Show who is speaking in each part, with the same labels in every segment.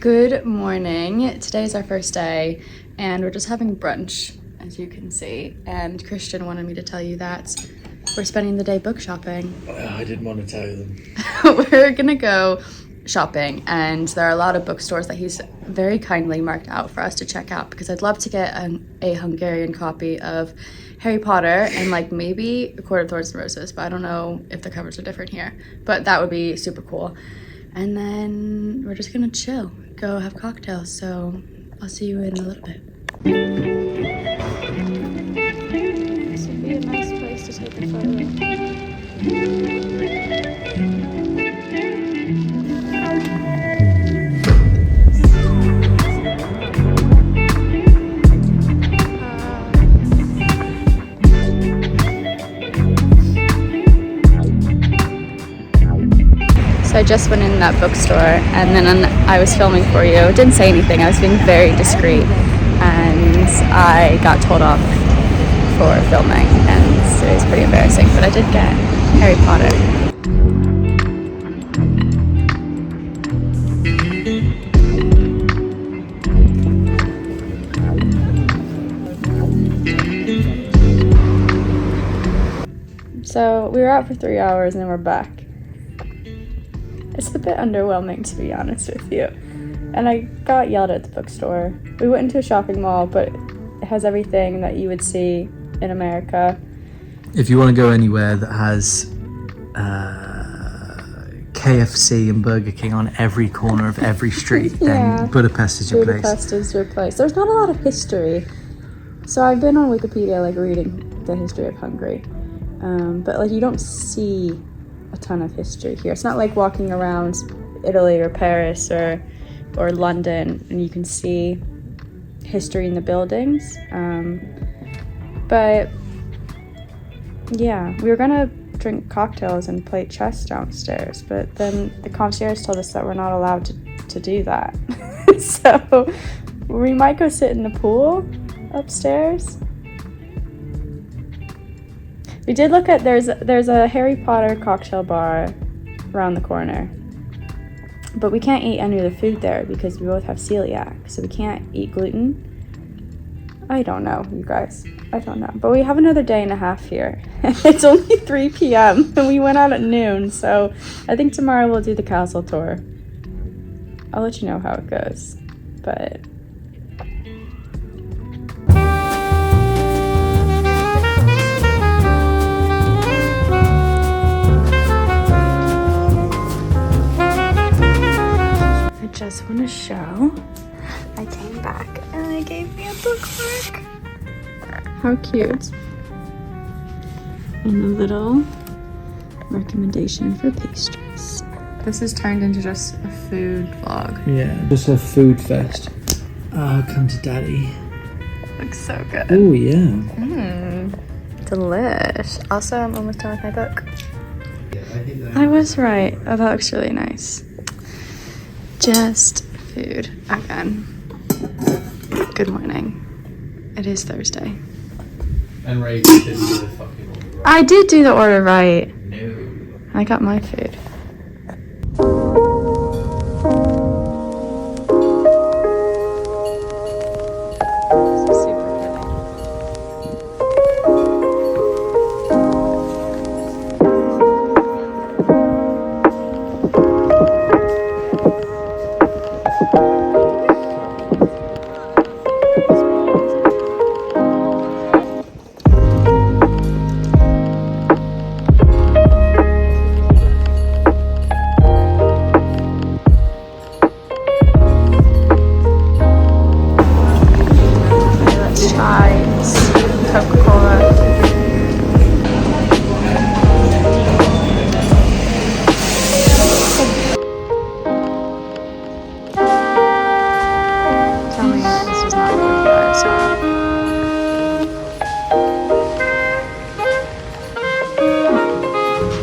Speaker 1: Good morning. Today is our first day and we're just having brunch, as you can see. And Christian wanted me to tell you that we're spending the day book shopping.
Speaker 2: I didn't want to tell them.
Speaker 1: We're gonna go shopping and there are a lot of bookstores that he's very kindly marked out for us to check out because I'd love to get a Hungarian copy of Harry Potter and like maybe A Court of Thorns and Roses, but I don't know if the covers are different here. But that would be super cool. And then we're just gonna chill, go have cocktails. So I'll see you in a little bit. This would be a nice place to take a photo. So I just went in that bookstore and then I was filming for you. Didn't say anything, I was being very discreet and I got told off for filming and it was pretty embarrassing, but I did get Harry Potter. So we were out for 3 hours and then we're back. It's a bit underwhelming, to be honest with you. And I got yelled at the bookstore. We went into a shopping mall, but it has everything that you would see in America.
Speaker 2: If you want to go anywhere that has KFC and Burger King on every corner of every street, then Budapest is your place.
Speaker 1: Budapest is your place. There's not a lot of history. So I've been on Wikipedia, like reading the history of Hungary. But like you don't see a ton of history here. It's not like walking around Italy or Paris or London and you can see history in the buildings. But yeah, we were gonna drink cocktails and play chess downstairs, but then the concierge told us that we're not allowed to do that. So we might go sit in the pool upstairs. We did look at, there's a Harry Potter cocktail bar around the corner, but we can't eat any of the food there because we both have celiac, so we can't eat gluten. I don't know, you guys, I don't know. But we have another day and a half here. It's only 3 p.m. and we went out at noon, so I think tomorrow we'll do the castle tour. I'll let you know how it goes, but just want to show I came back and they gave me a bookmark. How cute. And a little recommendation for pastries. This has turned into just a food vlog.
Speaker 2: Yeah, just a food fest. Come to daddy.
Speaker 1: Looks so good.
Speaker 2: Oh yeah.
Speaker 1: Delish. Also, I'm almost done with my book. I was right. Oh, that looks really nice. Just food again. Good morning. It is Thursday.
Speaker 2: And Ray didn't do the fucking order right.
Speaker 1: I did do the order right.
Speaker 2: No.
Speaker 1: I got my food.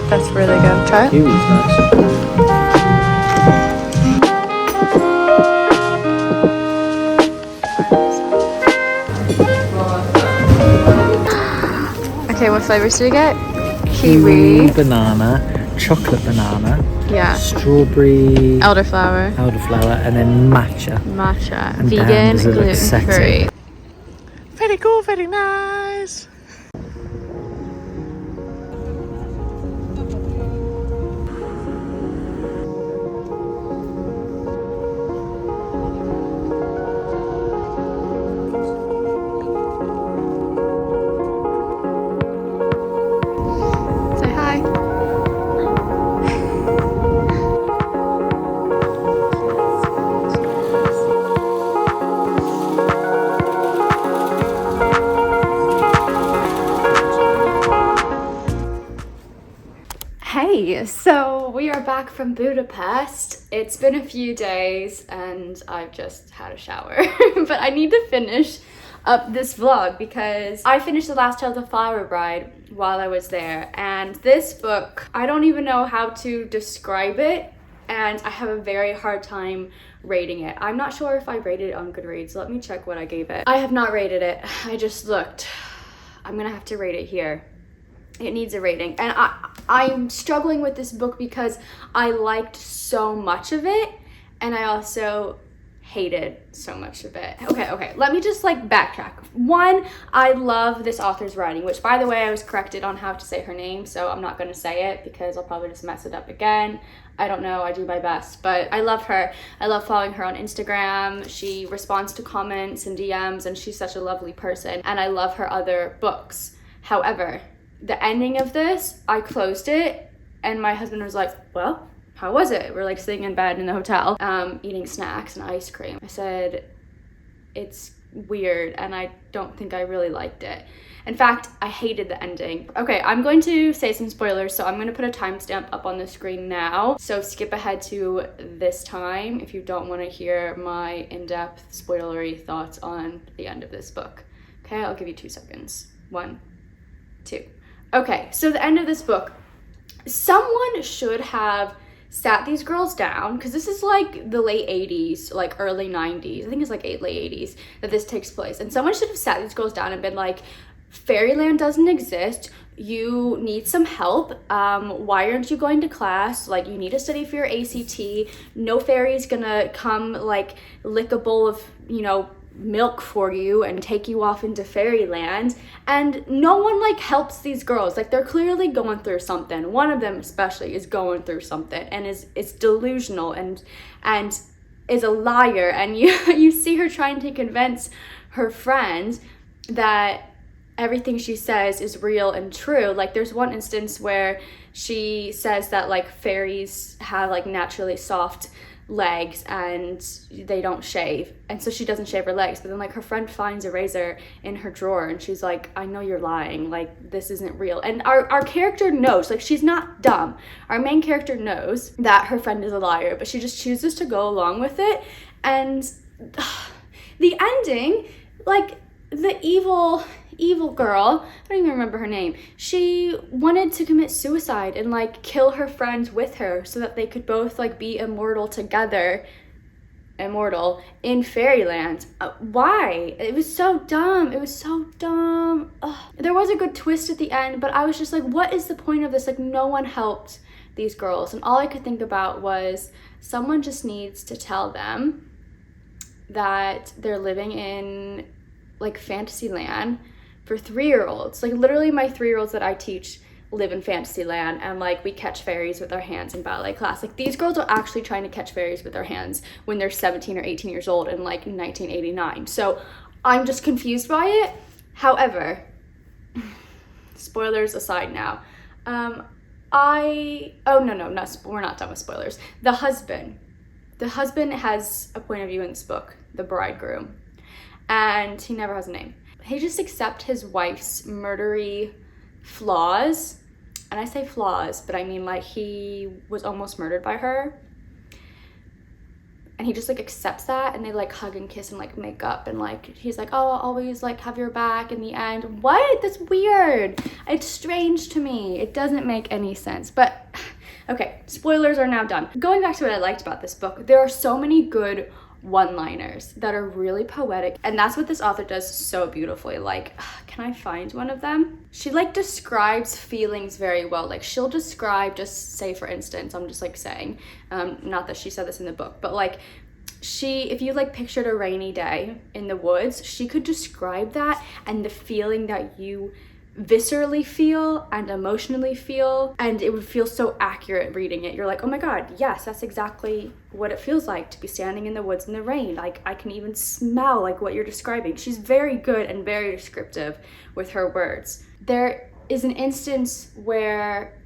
Speaker 1: That's really good. Try it.
Speaker 2: It was nice. Okay, what flavors did you get? Kiwi, banana, chocolate banana,
Speaker 1: Yeah.
Speaker 2: strawberry
Speaker 1: Elderflower.
Speaker 2: elderflower, and then matcha.
Speaker 1: Matcha.
Speaker 2: And damn,
Speaker 1: Vegan,
Speaker 2: does it look
Speaker 1: gluten free.
Speaker 2: sexy. Very cool, very nice.
Speaker 1: Say hi. Hey, so we are back from Budapest. It's been a few days and I've just had a shower, but I need to finish up this vlog because I finished The Last Tale of the Flower Bride while I was there, and this book, I don't even know how to describe it, and I have a very hard time rating it. I'm not sure if I rated it on Goodreads. Let me check what I gave it. I have not rated it. I just looked. I'm gonna have to rate it here. It needs a rating, and I'm struggling with this book because I liked so much of it and I also hated so much of it. Okay, let me just like backtrack. One, I love this author's writing, which by the way, I was corrected on how to say her name, so I'm not going to say it because I'll probably just mess it up again. I don't know, I do my best, but I love her. I love following her on Instagram. She responds to comments and DMs, and she's such a lovely person, and I love her other books. However, the ending of this, I closed it and my husband was like, well, how was it? We're like sitting in bed in the hotel, eating snacks and ice cream. I said, it's weird and I don't think I really liked it. In fact, I hated the ending. Okay, I'm going to say some spoilers, so I'm going to put a timestamp up on the screen now. So skip ahead to this time if you don't want to hear my in-depth spoilery thoughts on the end of this book. Okay, I'll give you 2 seconds. 1, 2. Okay, so the end of this book, someone should have sat these girls down, because this is like the late 80s, like early 90s, I think it's like late 80s that this takes place, and someone should have sat these girls down and been like, Fairyland doesn't exist, you need some help, why aren't you going to class, like you need to study for your ACT, no fairy's gonna come like lick a bowl of, you know, milk for you and take you off into fairyland, and no one like helps these girls. Like they're clearly going through something. One of them especially is going through something and is delusional and is a liar, and you see her trying to convince her friend that everything she says is real and true. Like there's one instance where she says that like fairies have like naturally soft legs and they don't shave, and so she doesn't shave her legs, but then like her friend finds a razor in her drawer and she's like, I know you're lying, like this isn't real. And our character knows, like she's not dumb, our main character knows that her friend is a liar, but she just chooses to go along with it. And the ending, like the evil girl, I don't even remember her name, she wanted to commit suicide and like kill her friends with her so that they could both like be immortal together, immortal in fairyland. Why? It was so dumb. It was so dumb. Ugh. There was a good twist at the end, but I was just like, what is the point of this? Like no one helped these girls, and all I could think about was someone just needs to tell them that they're living in like fantasy land for 3-year-olds. Like literally my 3-year-olds that I teach live in fantasy land, and like we catch fairies with our hands in ballet class. Like these girls are actually trying to catch fairies with their hands when they're 17 or 18 years old in like 1989. So I'm just confused by it. However, spoilers aside now, we're not done with spoilers. The husband has a point of view in this book, the bridegroom, and he never has a name. He just accepts his wife's murdery flaws, and I say flaws, but I mean like he was almost murdered by her, and he just like accepts that, and they like hug and kiss and like make up, and like he's like, oh, I'll always like have your back in the end. What? That's weird. It's strange to me. It doesn't make any sense. But okay, spoilers are now done. Going back to what I liked about this book, there are so many good one-liners that are really poetic, and that's what this author does so beautifully. Like, can I find one of them? She like describes feelings very well. Like, she'll describe, just say for instance, I'm just like saying, not that she said this in the book, but like, if you like pictured a rainy day in the woods, she could describe that and the feeling that you viscerally feel and emotionally feel, and it would feel so accurate reading it. You're like, oh my god, yes, that's exactly what it feels like to be standing in the woods in the rain. Like, I can even smell like what you're describing. She's very good and very descriptive with her words. There is an instance where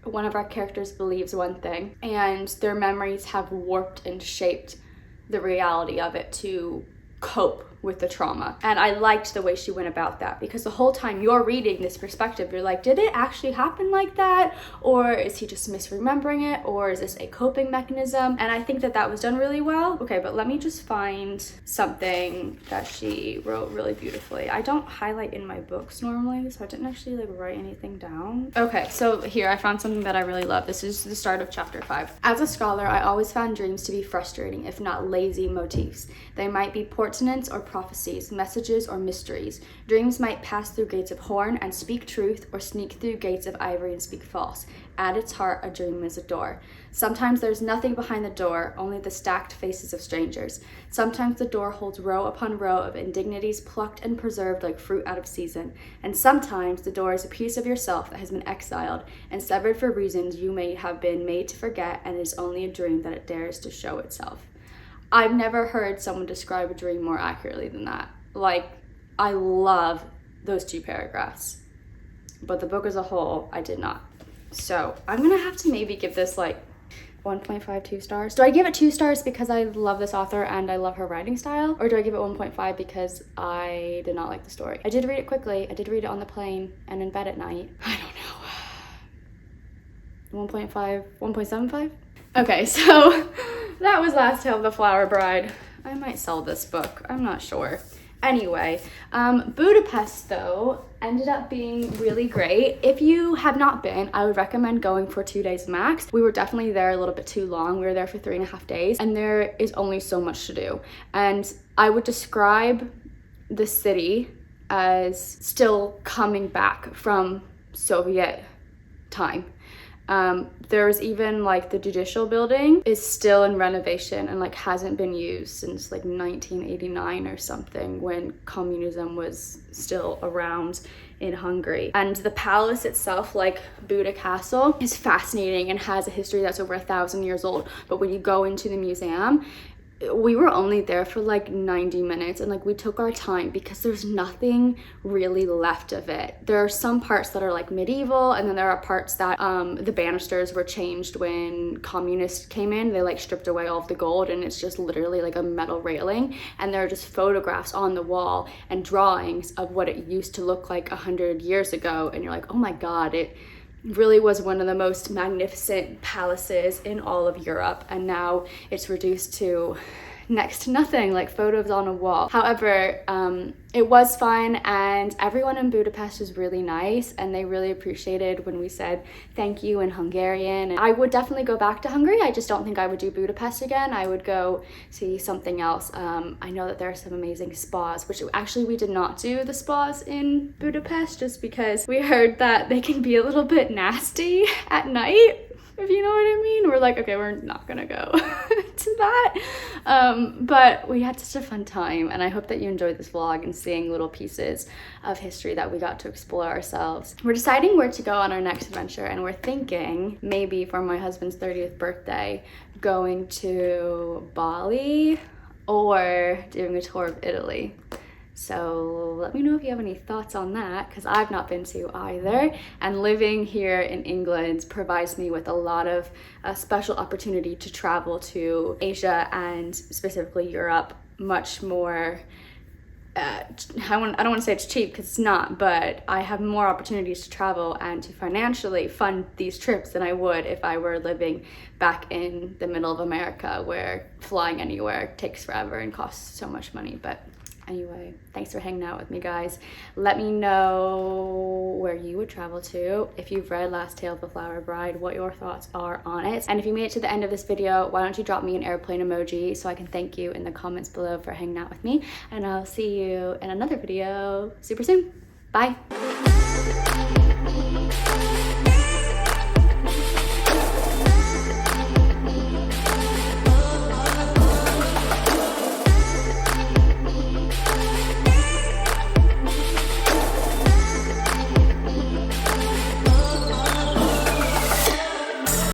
Speaker 1: one of our characters believes one thing and their memories have warped and shaped the reality of it to cope with the trauma. And I liked the way she went about that, because the whole time you're reading this perspective, you're like, did it actually happen like that? Or is he just misremembering it? Or is this a coping mechanism? And I think that that was done really well. Okay, but let me just find something that she wrote really beautifully. I don't highlight in my books normally, so I didn't actually like write anything down. Okay, so here I found something that I really love. This is the start of chapter 5. As a scholar, I always found dreams to be frustrating, if not lazy motifs. They might be portents or prophecies, messages or mysteries. Dreams might pass through gates of horn and speak truth, or sneak through gates of ivory and speak false. At its heart, a dream is a door. Sometimes there's nothing behind the door, only the stacked faces of strangers. Sometimes the door holds row upon row of indignities plucked and preserved like fruit out of season. And sometimes the door is a piece of yourself that has been exiled and severed for reasons you may have been made to forget, and it is only a dream that it dares to show itself. I've never heard someone describe a dream more accurately than that. Like, I love those 2 paragraphs, but the book as a whole, I did not. So I'm gonna have to maybe give this like 1.5, 2 stars. Do I give it 2 stars because I love this author and I love her writing style? Or do I give it 1.5 because I did not like the story? I did read it quickly. I did read it on the plane and in bed at night. I don't know. 1.5, 1.75? Okay, so that was Last Tale of the Flower Bride. I might sell this book. I'm not sure. Anyway, Budapest, though, ended up being really great. If you have not been, I would recommend going for 2 days max. We were definitely there a little bit too long. We were there for 3.5 days, and there is only so much to do. And I would describe the city as still coming back from Soviet time. There's even like the judicial building is still in renovation and like hasn't been used since like 1989 or something, when communism was still around in Hungary. And the palace itself, like Buda Castle, is fascinating and has a history that's over 1,000 years old. But when you go into the museum, we were only there for like 90 minutes and like we took our time because there's nothing really left of it. There are some parts that are like medieval, and then there are parts that the banisters were changed when communists came in. They like stripped away all of the gold and it's just literally like a metal railing, and there are just photographs on the wall and drawings of what it used to look like 100 years ago, and you're like, oh my god, it really was one of the most magnificent palaces in all of Europe, and now it's reduced to next to nothing, like photos on a wall. However, it was fun, and everyone in Budapest was really nice, and they really appreciated when we said thank you in Hungarian. And I would definitely go back to Hungary. I just don't think I would do Budapest again. I would go see something else. I know that there are some amazing spas, which actually we did not do the spas in Budapest just because we heard that they can be a little bit nasty at night, if you know what I mean. We're like, okay, we're not gonna go to that. But we had such a fun time, and I hope that you enjoyed this vlog and seeing little pieces of history that we got to explore ourselves. We're deciding where to go on our next adventure, and we're thinking maybe for my husband's 30th birthday, going to Bali or doing a tour of Italy. So let me know if you have any thoughts on that, because I've not been to either. And living here in England provides me with a lot of special opportunity to travel to Asia and specifically Europe much more. I don't want to say it's cheap, because it's not, but I have more opportunities to travel and to financially fund these trips than I would if I were living back in the middle of America, where flying anywhere takes forever and costs so much money. But Anyway, thanks for hanging out with me, guys. Let me know where you would travel to. If you've read Last Tale of the Flower Bride, what your thoughts are on it. And if you made it to the end of this video, why don't you drop me an airplane emoji so I can thank you in the comments below for hanging out with me. And I'll see you in another video super soon. Bye.